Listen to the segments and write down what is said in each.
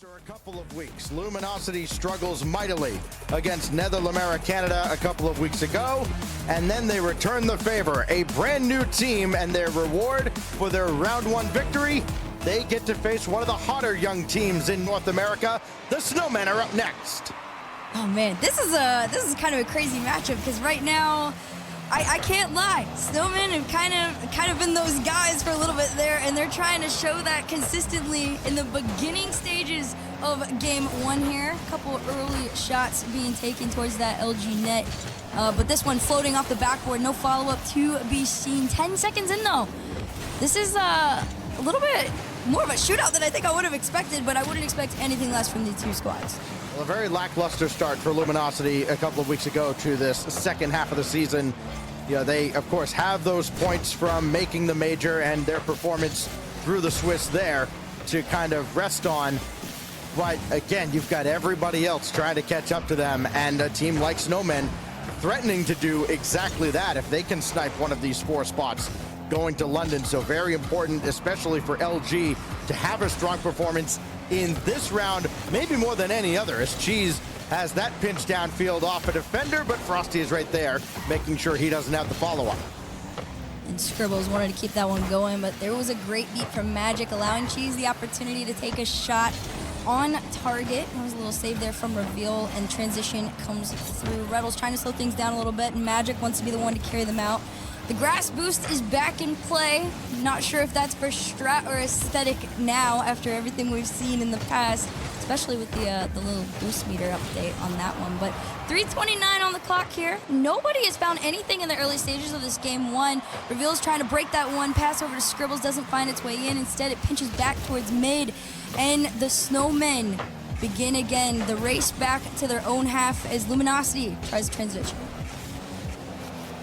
After a couple of weeks, Luminosity struggles mightily against Nether Canada a couple of weeks ago, and then they return the favor. A brand new team, and their reward for their round one victory, they get to face one of the hotter young teams in North America. The Snowmen are up next. Oh man, this is kind of a crazy matchup because right now, I can't lie. Snowmen have kind of been those guys for a little bit there, and they're trying to show that consistently in the beginning stages of game one here. A couple early shots being taken towards that LG net, but this one floating off the backboard. No follow-up to be seen. 10 seconds in though. This is a little bit more of a shootout than I think I would have expected, but I wouldn't expect anything less from the two squads. Well, a very lackluster start for Luminosity a couple of weeks ago to this second half of the season. You know, they, of course, have those points from making the major and their performance through the Swiss there to kind of rest on. But again, you've got everybody else trying to catch up to them, and a team like Snowmen threatening to do exactly that if they can snipe one of these 4 spots going to London. So very important, especially for LG, to have a strong performance in this round, maybe more than any other, as Cheese has that pinch downfield off a defender, but Frosty is right there, making sure he doesn't have the follow-up. And Scribbles wanted to keep that one going, but there was a great beat from Magic, allowing Cheese the opportunity to take a shot on target. There was a little save there from Reveal, and transition comes through. Reddle's trying to slow things down a little bit, and Magic wants to be the one to carry them out. The grass boost is back in play. Not sure if that's for strat or aesthetic now after everything we've seen in the past, especially with the little boost meter update on that one. But 3:29 on the clock here. Nobody has found anything in the early stages of this game one. Reveal's trying to break that one. Pass over to Scribbles, doesn't find its way in. Instead, it pinches back towards mid. And the Snowmen begin again the race back to their own half as Luminosity tries to transition.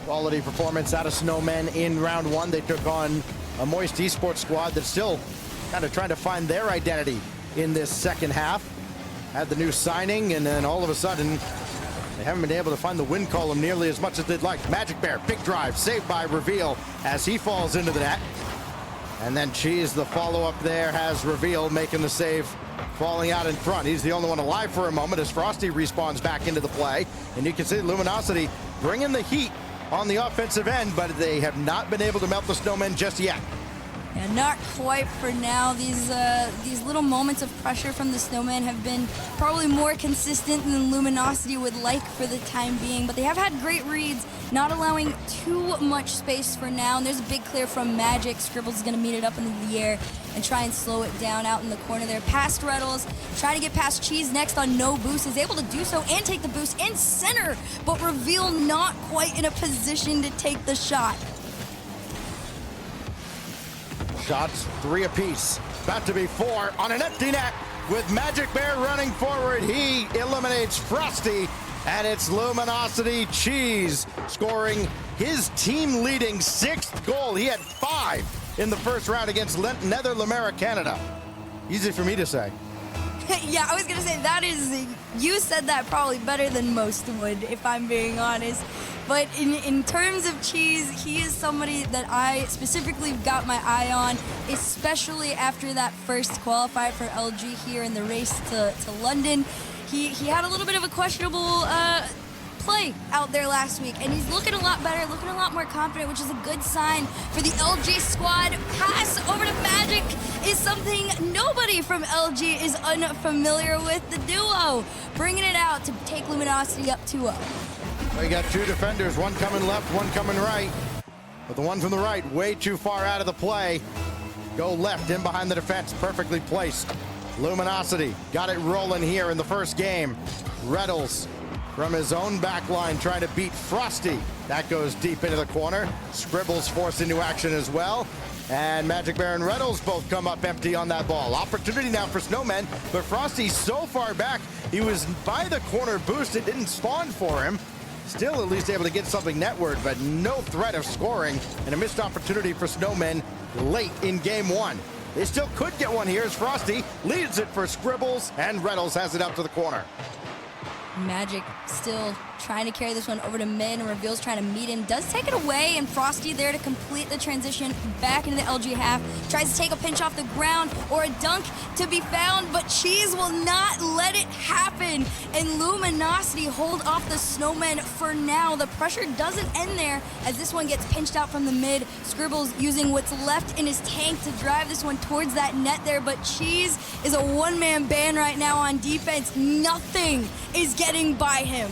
Quality performance out of Snowmen in round one. They took on a Moist Esports squad that's still kind of trying to find their identity in this second half. Had the new signing, and then all of a sudden, they haven't been able to find the win column nearly as much as they'd like. Magic Bear, big drive, saved by Reveal as he falls into the net. And then Cheese, the follow-up there, has Reveal making the save, falling out in front. He's the only one alive for a moment as Frosty respawns back into the play. And you can see Luminosity bringing the heat on the offensive end, but they have not been able to melt the Snowmen just yet. Yeah, not quite for now. These little moments of pressure from the Snowmen have been probably more consistent than Luminosity would like for the time being, but they have had great reads, not allowing too much space for now. And there's a big clear from Magic. Scribbles is going to meet it up into the air and try and slow it down out in the corner there. Past Reddles, trying to get past Cheese next on no boost, is able to do so and take the boost in center, but Reveal not quite in a position to take the shot. Shots 3 apiece, about to be 4 on an empty net with Magic Bear running forward. He eliminates Frosty, and it's Luminosity Cheese scoring his team-leading 6th goal. He had 5 in the first round against Nether Canada. Easy for me to say. Yeah, I was gonna say that is, you said that probably better than most would, if I'm being honest. But in terms of Cheese, he is somebody that I specifically got my eye on, especially after that first qualifier for LG here in the race to London. He had a little bit of a questionable play out there last week, and he's looking a lot better, looking a lot more confident, which is a good sign for the LG squad. Pass over to Magic is something nobody from LG is unfamiliar with. The duo bringing it out to take Luminosity up 2-0. We got 2 defenders, one coming left, one coming right. But the one from the right, way too far out of the play. Go left, in behind the defense, perfectly placed. Luminosity got it rolling here in the first game. Reddles from his own back line trying to beat Frosty. That goes deep into the corner. Scribbles forced into action as well. And Magic Bear and Reddles both come up empty on that ball. Opportunity now for Snowmen, but Frosty's so far back, he was by the corner boost, it didn't spawn for him. Still at least able to get something netward, but no threat of scoring, and a missed opportunity for Snowmen late in game one. They still could get one here as Frosty leads it for Scribbles, and Reddles has it up to the corner. Magic still trying to carry this one over to mid, and Reveal's trying to meet him. Does take it away, and Frosty there to complete the transition back into the LG half. Tries to take a pinch off the ground or a dunk to be found, but Cheese will not let it happen. And Luminosity hold off the Snowmen for now. The pressure doesn't end there as this one gets pinched out from the mid. Scribbles using what's left in his tank to drive this one towards that net there, but Cheese is a one-man band right now on defense. Nothing is getting by him.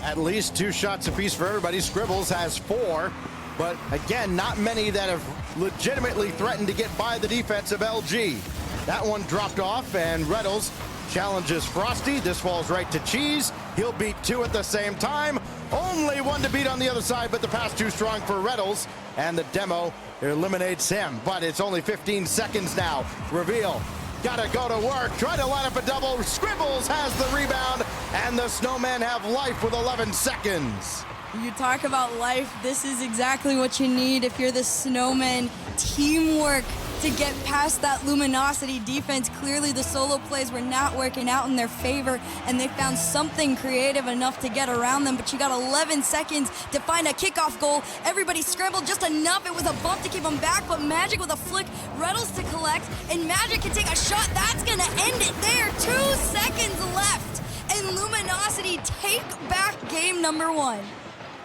At least 2 shots apiece for everybody. Scribbles has 4, but again, not many that have legitimately threatened to get by the defense of LG. That one dropped off, and Reynolds challenges Frosty. This falls right to Cheese. He'll beat 2 at the same time. Only 1 to beat on the other side, but the pass too strong for Reynolds, and the demo eliminates him. But it's only 15 seconds now. Reveal. Gotta go to work, try to line up a double. Scribbles has the rebound, and the Snowmen have life with 11 seconds. You talk about life, this is exactly what you need if you're the Snowmen. Teamwork to get past that Luminosity defense. Clearly the solo plays were not working out in their favor, and they found something creative enough to get around them, but you got 11 seconds to find a kickoff goal. Everybody scrambled just enough. It was a bump to keep them back, but Magic with a flick, Reynolds to collect, and Magic can take a shot. That's gonna end it there. 2 seconds left, and Luminosity take back game number 1.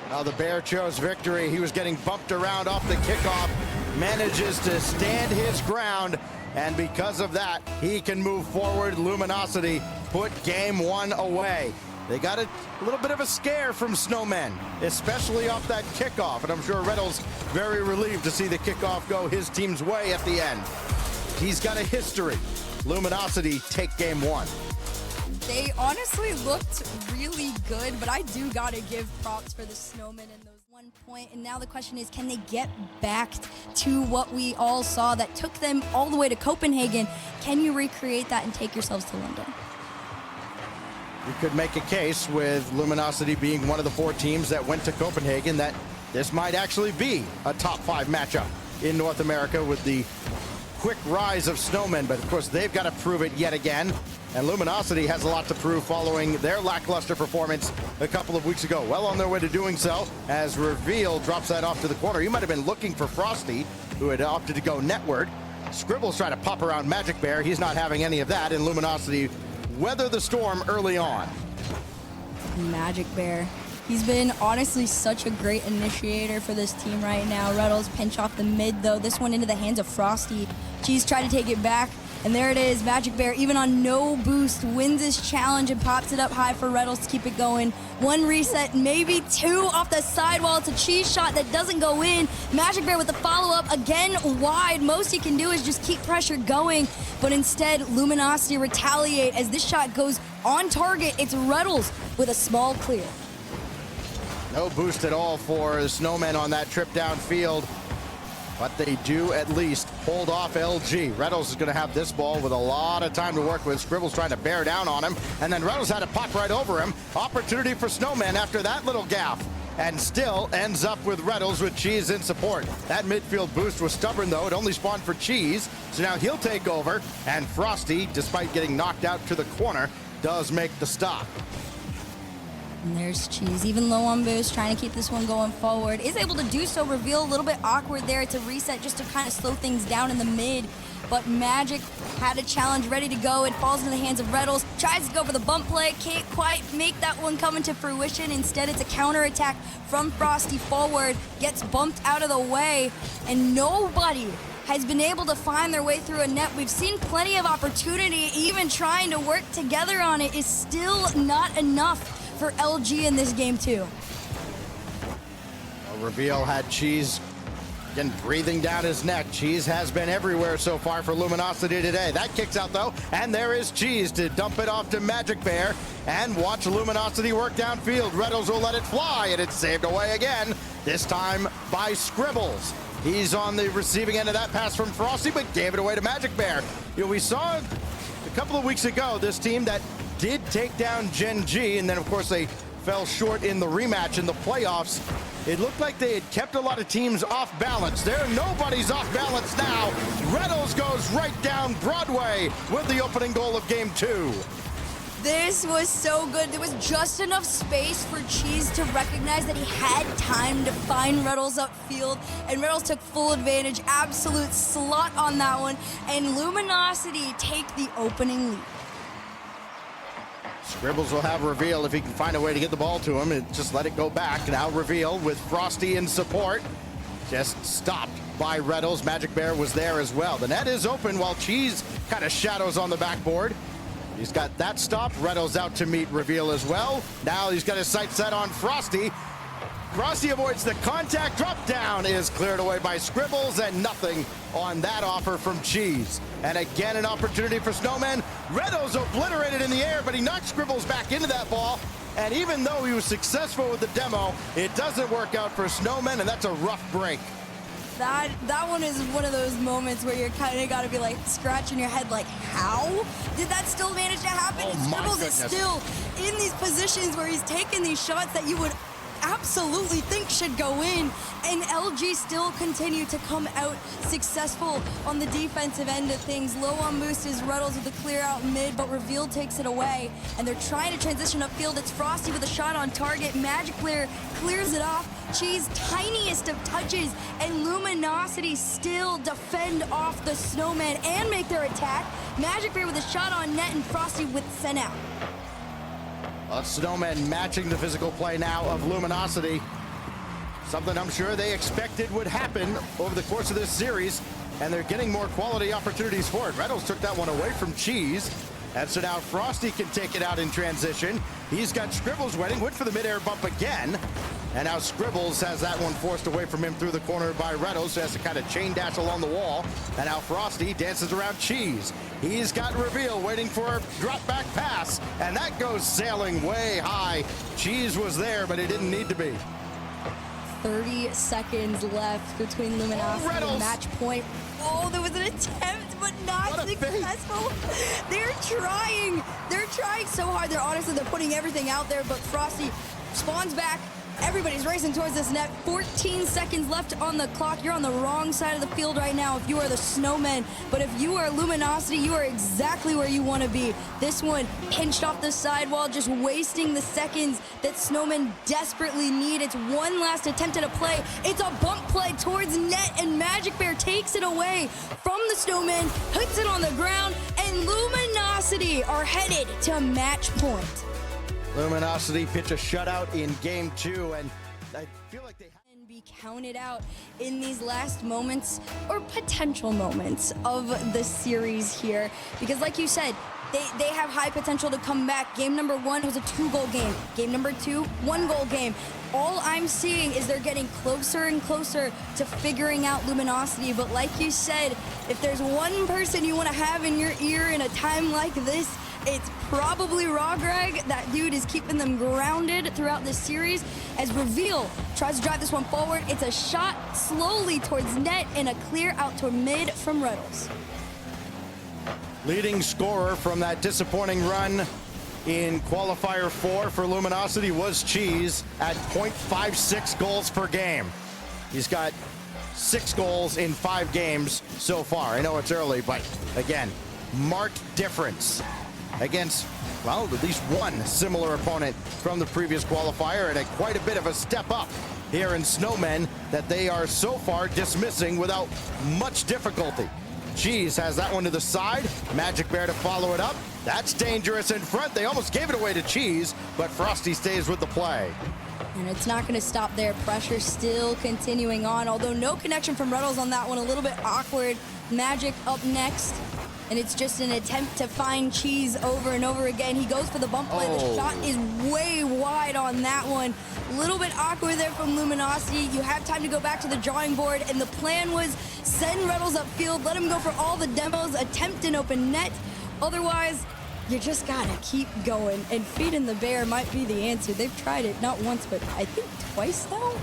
Now the Bear chose victory. He was getting bumped around off the kickoff, manages to stand his ground, and because of that, he can move forward. Luminosity put game 1 away. They got a little bit of a scare from Snowmen, especially off that kickoff, and I'm sure Reynolds very relieved to see the kickoff go his team's way at the end. He's got a history. Luminosity take game 1. They honestly looked really good, but I do gotta give props for the Snowmen in those 1 point. And now the question is, can they get back to what we all saw that took them all the way to Copenhagen? Can you recreate that and take yourselves to London? You could make a case with Luminosity being one of the 4 teams that went to Copenhagen that this might actually be a top 5 matchup in North America with the quick rise of Snowmen, but of course they've got to prove it yet again. And Luminosity has a lot to prove following their lackluster performance a couple of weeks ago. Well on their way to doing so as Reveal drops that off to the corner. He might have been looking for Frosty, who had opted to go netward. Scribbles trying to pop around Magic Bear. He's not having any of that, and Luminosity weather the storm early on. Magic Bear. He's been honestly such a great initiator for this team right now. Reynolds pinch off the mid though. This one into the hands of Frosty. Cheese tried to take it back. And there it is, Magic Bear, even on no boost, wins this challenge and pops it up high for Reynolds to keep it going. 1 reset, maybe 2 off the sidewall. It's a Cheese shot that doesn't go in. Magic Bear with the follow-up, again wide. Most he can do is just keep pressure going, but instead, Luminosity retaliate as this shot goes on target. It's Reynolds with a small clear. No boost at all for the Snowmen on that trip downfield. But they do at least hold off LG. Reynolds is going to have this ball with a lot of time to work with. Scribbles trying to bear down on him. And then Reynolds had to pop right over him. Opportunity for Snowmen after that little gaff. And still ends up with Reynolds with Cheese in support. That midfield boost was stubborn, though. It only spawned for Cheese. So now he'll take over. And Frosty, despite getting knocked out to the corner, does make the stop. And there's Cheese, even low on boost, trying to keep this one going forward. Is able to do so. Reveal a little bit awkward there. It's a reset just to kind of slow things down in the mid. But Magic had a challenge ready to go. It falls into the hands of Reynolds. Tries to go for the bump play. Can't quite make that one come into fruition. Instead, it's a counterattack from Frosty forward. Gets bumped out of the way. And nobody has been able to find their way through a net. We've seen plenty of opportunity. Even trying to work together on it is still not enough for LG in this game too. Reveal had Cheese again breathing down his neck. Cheese has been everywhere so far for Luminosity today. That kicks out though, and there is Cheese to dump it off to Magic Bear and watch Luminosity work downfield. Reynolds will let it fly, and it's saved away again, this time by Scribbles. He's on the receiving end of that pass from Frosty, but gave it away to Magic Bear. You know, we saw a couple of weeks ago this team that did take down Gen G, and then of course they fell short in the rematch in the playoffs. It looked like they had kept a lot of teams off balance. Nobody's off balance now. Reynolds goes right down Broadway with the opening goal of game 2. This was so good. There was just enough space for Cheese to recognize that he had time to find Reddles upfield, and Reddles took full advantage. Absolute slot on that one, and Luminosity take the opening lead. Scribbles will have Reveal if he can find a way to get the ball to him and just let it go back. Now Reveal with Frosty in support. Just stopped by Reddles. Magic Bear was there as well. The net is open while Cheese kind of shadows on the backboard. He's got that stopped. Reddles out to meet Reveal as well. Now he's got his sights set on Frosty. Frosty avoids the contact. Drop down is cleared away by Scribbles, and nothing on that offer from Cheese. And again, an opportunity for Snowmen. Reddles obliterated in the air, but he knocked Scribbles back into that ball. And even though he was successful with the demo, it doesn't work out for Snowmen, and that's a rough break. That one is one of those moments where you're kind of got to be like scratching your head like, how did that still manage to happen? Oh, my Scribbles is still in these positions where he's taking these shots that you would absolutely think should go in, and LG still continue to come out successful on the defensive end of things. Low on boost is Reddles with a clear out mid, but Reveal takes it away, and they're trying to transition upfield. It's Frosty with a shot on target. Magic Player clears it off. Cheese, tiniest of touches, and Luminosity still defend off the Snowmen and make their attack. Magic Bear with a shot on net, and Frosty with sent out. Snowmen matching the physical play now of Luminosity. Something I'm sure they expected would happen over the course of this series, and they're getting more quality opportunities for it. Reynolds took that one away from Cheese, and so now Frosty can take it out in transition. He's got Scribbles waiting, went for the midair bump again, and now Scribbles has that one forced away from him through the corner by Reynolds, who has to kind of chain dash along the wall, and now Frosty dances around Cheese. He's got Reveal waiting for a drop back pass, and that goes sailing way high. Cheese was there, but it didn't need to be. 30 seconds left between Luminosity and match point. Oh, there was an attempt, but not successful. They're trying so hard. They're putting everything out there, but Frosty spawns back. Everybody's racing towards this net. 14 seconds left on the clock. You're on the wrong side of the field right now if you are the Snowmen. But if you are Luminosity, you are exactly where you want to be. This one pinched off the sidewall, just wasting the seconds that Snowmen desperately need. It's one last attempt at a play. It's a bump play towards net, and Magic Bear takes it away from the Snowmen, puts it on the ground, and Luminosity are headed to match point. Luminosity pitch a shutout in game 2, and I feel like they can be counted out in these last moments or potential moments of the series here, because like you said, they have high potential to come back. Game number 1 was a 2-goal game. Game number 2, 1-goal game. All I'm seeing is they're getting closer and closer to figuring out Luminosity, but like you said, if there's one person you want to have in your ear in a time like this, it's probably Rawgreg. That dude is keeping them grounded throughout this series. As Reveal tries to drive this one forward, it's a shot slowly towards net and a clear out to mid from Reddles. Leading scorer from that disappointing run in qualifier 4 for Luminosity was Cheese at 0.56 goals per game. He's got 6 goals in 5 games so far. I know it's early, but again, marked difference against, well, at least one similar opponent from the previous qualifier, and quite a bit of a step up here in Snowmen that they are so far dismissing without much difficulty. Cheese has that one to the side. Magic Bear to follow it up. That's dangerous in front. They almost gave it away to Cheese, but Frosty stays with the play. And it's not going to stop there. Pressure still continuing on, although no connection from Reynolds on that one. A little bit awkward. Magic up next. And it's just an attempt to find Cheese over and over again. He goes for the bump play. The shot is way wide on that one. A little bit awkward there from Luminosity. You have time to go back to the drawing board, and the plan was send Reynolds upfield, let him go for all the demos, attempt an open net. Otherwise, you just gotta keep going, and feeding the bear might be the answer. They've tried it not once, but I think twice now.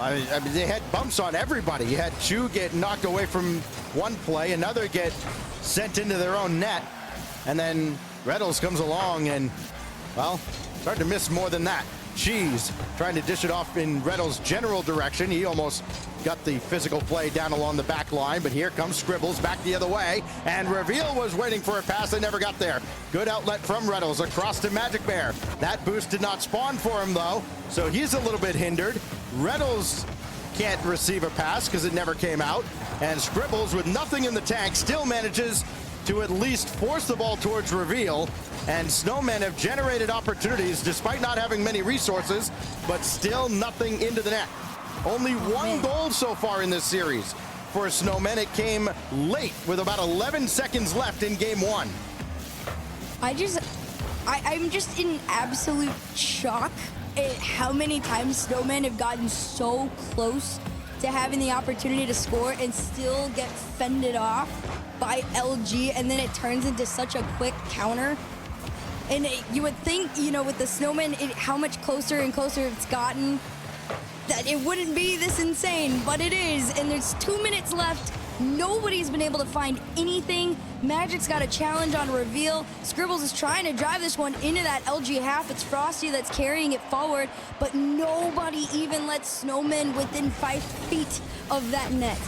I mean, they had bumps on everybody. You had Chu get knocked away from one play, another get sent into their own net, and then Reynolds comes along and, well, it's hard to miss more than that. Cheese trying to dish it off in Reynolds' general direction. He almost got the physical play down along the back line, but here comes Scribbles back the other way, and Reveal was waiting for a pass that never got there. Good outlet from Reddles across to Magic Bear. That boost did not spawn for him though, so he's a little bit hindered. Reddles can't receive a pass because it never came out. And Scribbles, with nothing in the tank, still manages to at least force the ball towards reveal. And Snowmen have generated opportunities despite not having many resources, but still nothing into the net. Only one goal so far in this series for Snowmen. It came late with about 11 seconds left in game one. I'm just in absolute shock at how many times Snowmen have gotten so close to having the opportunity to score and still get fended off by LG, and then it turns into such a quick counter. And you would think, you know, with the Snowmen, how much closer and closer it's gotten, that it wouldn't be this insane, but it is. And there's 2 minutes left. Nobody's been able to find anything. Magic's got a challenge on reveal. Scribbles is trying to drive this one into that LG half. It's Frosty that's carrying it forward, but nobody even lets Snowmen within 5 feet of that net.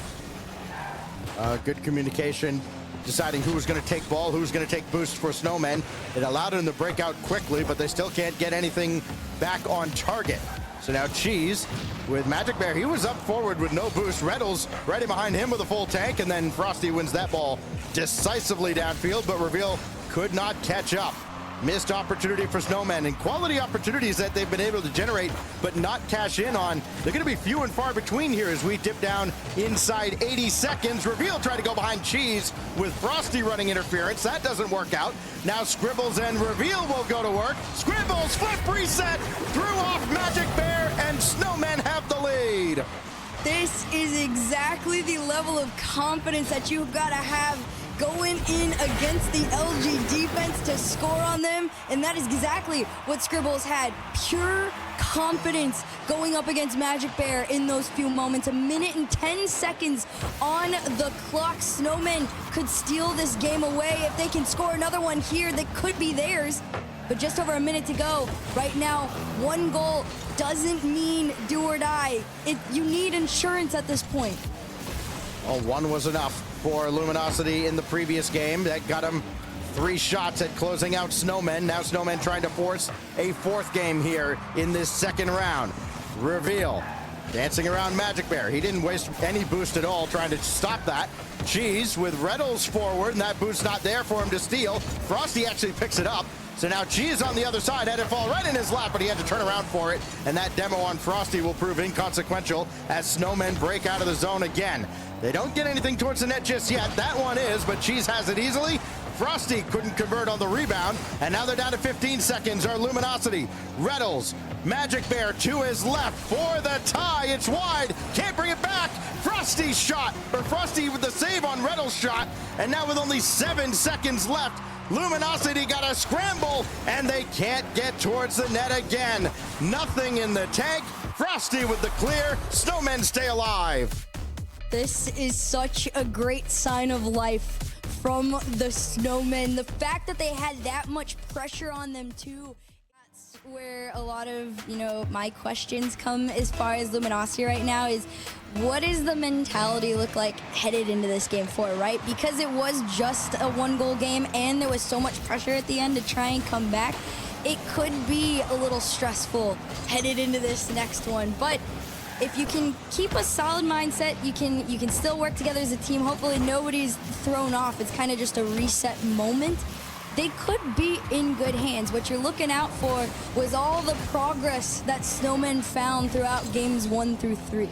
Good communication, deciding who was going to take ball, who's going to take boost for Snowmen. It allowed them to break out quickly, but they still can't get anything back on target. So now Cheese with Magic Bear. He was up forward with no boost. Reddles right in behind him with a full tank, and then Frosty wins that ball decisively downfield, but Reveal could not catch up. Missed opportunity for Snowmen, and quality opportunities that they've been able to generate but not cash in on. They're going to be few and far between here as we dip down inside 80 seconds. Reveal trying to go behind Cheese with Frosty running interference. That doesn't work out. Now Scribbles and Reveal will go to work. Scribbles flip reset, threw off Magic Bear, and Snowmen have the lead. This is exactly the level of confidence that you've got to have going in against the LG defense to score on them, and that is exactly what Scribbles had. Pure confidence going up against Magic Bear in those few moments. 1 minute and 10 seconds on the clock. Snowmen could steal this game away. If they can score another one here, that could be theirs. But just over a minute to go. Right now, 1 goal doesn't mean do or die. You need insurance at this point. Well, 1 was enough for Luminosity in the previous game. That got him 3 shots at closing out Snowmen. Now Snowmen trying to force a 4th game here in this second round. Reveal dancing around Magic Bear. He didn't waste any boost at all trying to stop that. Cheese with Reddles forward, and that boost not there for him to steal. Frosty actually picks it up. So now Cheese on the other side had it fall right in his lap, but he had to turn around for it. And that demo on Frosty will prove inconsequential as Snowmen break out of the zone again. They don't get anything towards the net just yet. That one is, but Cheese has it easily. Frosty couldn't convert on the rebound, and now they're down to 15 seconds. Our Luminosity, Reddles, Magic Bear to his left for the tie. It's wide, can't bring it back. Frosty's shot, or Frosty with the save on Reddles' shot, and now with only 7 seconds left, Luminosity got a scramble, and they can't get towards the net again. Nothing in the tank. Frosty with the clear. Snowmen stay alive. This is such a great sign of life from the Snowmen. The fact that they had that much pressure on them too. That's where a lot of, my questions come as far as Luminosity right now is, what does the mentality look like headed into this game 4, right? Because it was just a 1-goal game and there was so much pressure at the end to try and come back. It could be a little stressful headed into this next one, but if you can keep a solid mindset, you can still work together as a team. Hopefully nobody's thrown off. It's kind of just a reset moment. They could be in good hands. What you're looking out for was all the progress that Snowmen found throughout games 1 through 3.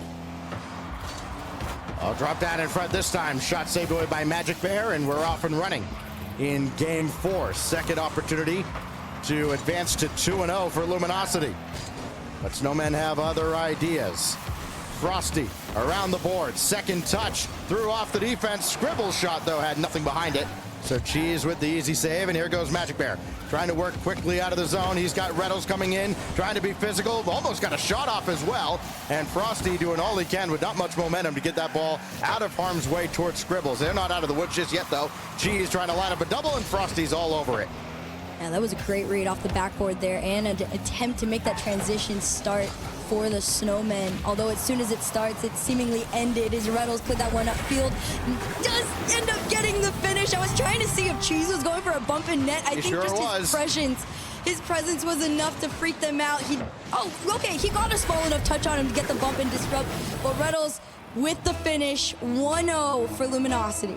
I'll drop down in front this time. Shot saved away by Magic Bear, and we're off and running in game 4. Second opportunity to advance to 2-0 for Luminosity. But Snowmen have other ideas. Frosty around the board. Second touch. Threw off the defense. Scribble's shot, though, had nothing behind it. So Cheese with the easy save, and here goes Magic Bear. Trying to work quickly out of the zone. He's got Reddles coming in, trying to be physical. Almost got a shot off as well. And Frosty doing all he can with not much momentum to get that ball out of harm's way towards Scribbles. They're not out of the woods just yet, though. Cheese trying to line up a double, and Frosty's all over it. Yeah, that was a great read off the backboard there and an attempt to make that transition start for the Snowmen. Although as soon as it starts, it seemingly ended as Reddles put that one upfield. Does end up getting the finish. finish. I was trying to see if Cheese was going for a bump in net. I think sure just his presence was enough to freak them out. He got a small enough touch on him to get the bump and disrupt. But Reddles with the finish, 1-0 for Luminosity.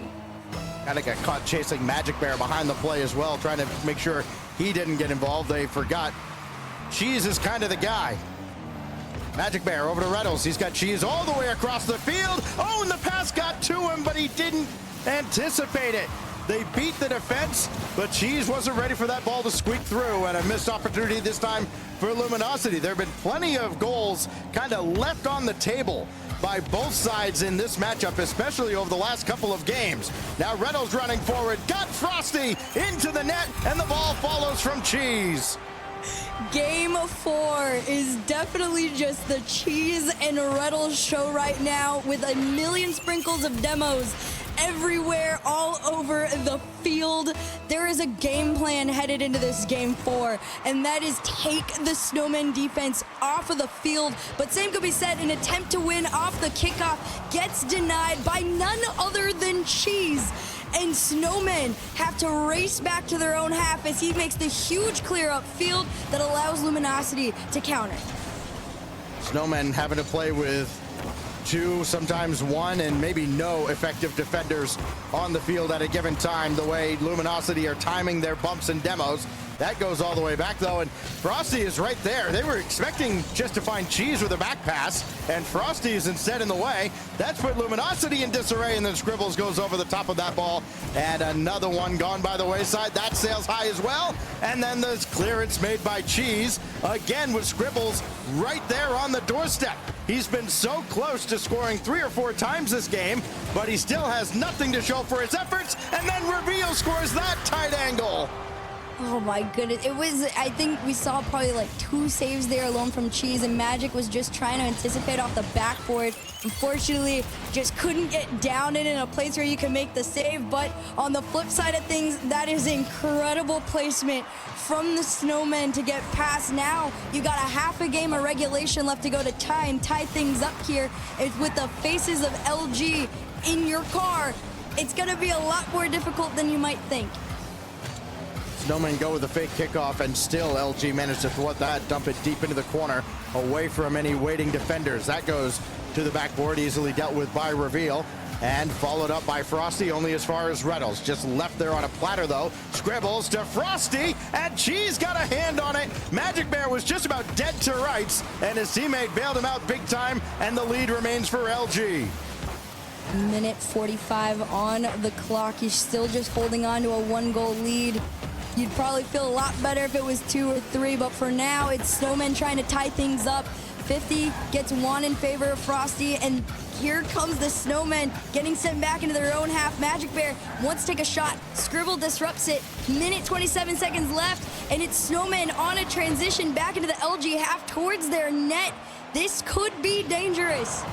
Kind of got caught chasing Magic Bear behind the play as well, trying to make sure he didn't get involved. They forgot Cheese is kind of the guy. Magic Bear over to Reddles. He's got Cheese all the way across the field. Oh, and the pass got to him, but he didn't anticipate it. They beat the defense, but Cheese wasn't ready for that ball to squeak through, and a missed opportunity this time for Luminosity. There have been plenty of goals kind of left on the table by both sides in this matchup, especially over the last couple of games. Now Reddles running forward, got Frosty into the net, and the ball follows from Cheese. Game 4 is definitely just the Cheese and Reddles show right now, with a million sprinkles of demos everywhere, all over the field. There is a game plan headed into this game 4, and that is take the Snowmen defense off of the field. But same could be said, an attempt to win off the kickoff gets denied by none other than Cheese. And Snowmen have to race back to their own half as he makes the huge clear upfield that allows Luminosity to counter. Snowmen having to play with 2, sometimes 1, and maybe no effective defenders on the field at a given time, the way Luminosity are timing their bumps and demos. That goes all the way back, though, and Frosty is right there. They were expecting just to find Cheese with a back pass, and Frosty is instead in the way. That's put Luminosity in disarray, and then Scribbles goes over the top of that ball, and another one gone by the wayside. That sails high as well, and then there's clearance made by Cheese, again with Scribbles right there on the doorstep. He's been so close to scoring 3 or 4 times this game, but he still has nothing to show for his efforts, and then Reveal scores that tight angle. Oh my goodness, it was, I think we saw probably like 2 saves there alone from Cheese, and Magic was just trying to anticipate off the backboard. Unfortunately, just couldn't get down in a place where you can make the save, but on the flip side of things, that is incredible placement from the Snowmen to get past. Now, you got a half a game of regulation left to go to tie things up here. It's with the faces of LG in your car. It's gonna be a lot more difficult than you might think. Snowmen go with a fake kickoff, and still LG managed to thwart that, dump it deep into the corner, away from any waiting defenders. That goes to the backboard, easily dealt with by Reveal, and followed up by Frosty, only as far as Reddles. Just left there on a platter, though. Scribbles to Frosty, and Cheese got a hand on it. Magic Bear was just about dead to rights, and his teammate bailed him out big time, and the lead remains for LG. Minute 45 on the clock. He's still just holding on to a 1-goal lead. You'd probably feel a lot better if it was 2 or 3, but for now, it's Snowmen trying to tie things up. 50 gets 1 in favor of Frosty, and here comes the Snowmen getting sent back into their own half. Magic Bear wants to take a shot. Scribble disrupts it. Minute 27 seconds left, and it's Snowmen on a transition back into the LG half towards their net. This could be dangerous.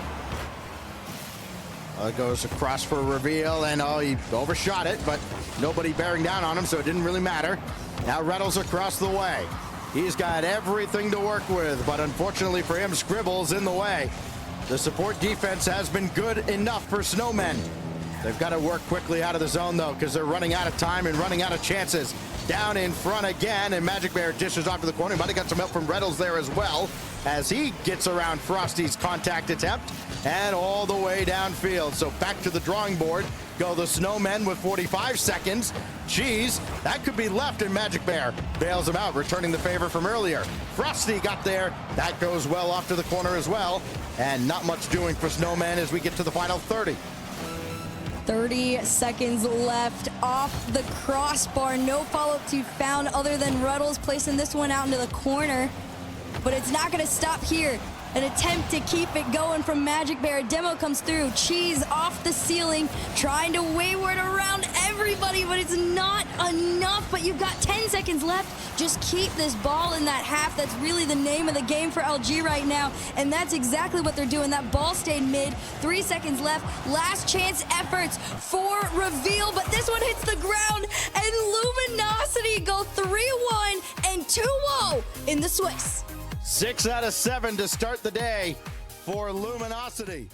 Goes across for a Reveal, and he overshot it, but nobody bearing down on him, so it didn't really matter. Now Reddles across the way. He's got everything to work with, but unfortunately for him, Scribbles in the way. The support defense has been good enough for Snowmen. They've got to work quickly out of the zone, though, because they're running out of time and running out of chances. Down in front again, and Magic Bear dishes off to the corner. Might have got some help from Reddles there as well, as he gets around Frosty's contact attempt and all the way downfield. So back to the drawing board go the Snowmen with 45 seconds. Cheese, that could be left, and Magic Bear bails him out, returning the favor from earlier. Frosty got there. That goes well off to the corner as well. And not much doing for Snowmen as we get to the final 30. 30 seconds left off the crossbar. No follow-up to be found other than Reddles placing this one out into the corner. But it's not going to stop here. An attempt to keep it going from Magic Bear. A demo comes through. Cheese off the ceiling, trying to wayward around everybody, but it's not enough. But you've got 10 seconds left. Just keep this ball in that half. That's really the name of the game for LG right now, and that's exactly what they're doing. That ball stayed mid. 3 seconds left. Last chance efforts for Reveal, but this one hits the ground, and Luminosity go 3-1 and 2-0 in the Swiss. 6 out of 7 to start the day for Luminosity.